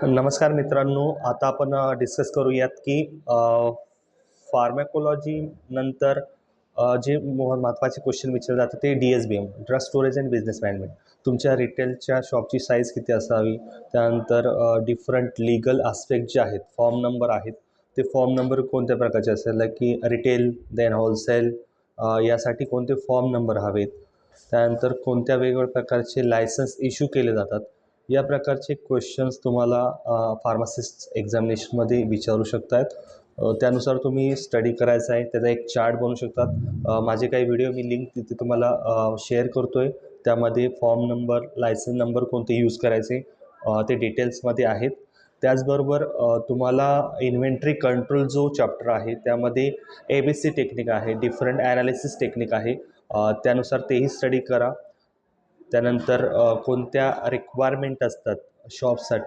नमस्कार मित्रांनो, आता आपण डिस्कस करूयात की फार्मॅकोलॉजी नंतर जे महत्त्वाचे क्वेश्चन विचारले जातात ते DSBM, drug storage and business management. तुमच्या रिटेलच्या शॉपची साईज किती असावी, त्यानंतर डिफरंट लीगल आस्पेक्ट जे आहेत, फॉर्म नंबर आहेत, ते फॉर्म नंबर कोणत्या प्रकारचे असेल, लाईक की रिटेल देन होलसेल, यासाठी कोणते फॉर्म नंबर हवेत, त्यानंतर कोणत्या वेगवेगळ्या प्रकारचे लायसन्स इश्यू केले जातात, या प्रकारचे क्वेश्चन्स तुम्हाला फार्मासिस्ट एक्झामिनेशनमध्ये विचारू शकतात. त्यानुसार तुम्ही स्टडी करायचा आहे, त्याचा एक चार्ट बनवू शकतात. माझे काही व्हिडिओ मी लिंक तिथे तुम्हाला शेअर करतो आहे. त्यामध्ये फॉर्म नंबर, लायसन्स नंबर कोणते यूज करायचे ते डिटेल्समध्ये आहेत. त्याचबरोबर तुम्हाला इन्व्हेंटरी कंट्रोल जो चॅप्टर आहे त्यामध्ये ABC टेक्निक आहे, डिफरंट ॲनालिसिस टेक्निक आहे, त्यानुसार तेही स्टडी करा. त्यानंतर कोणत्या रिक्वायरमेंट असतात शॉपसाठी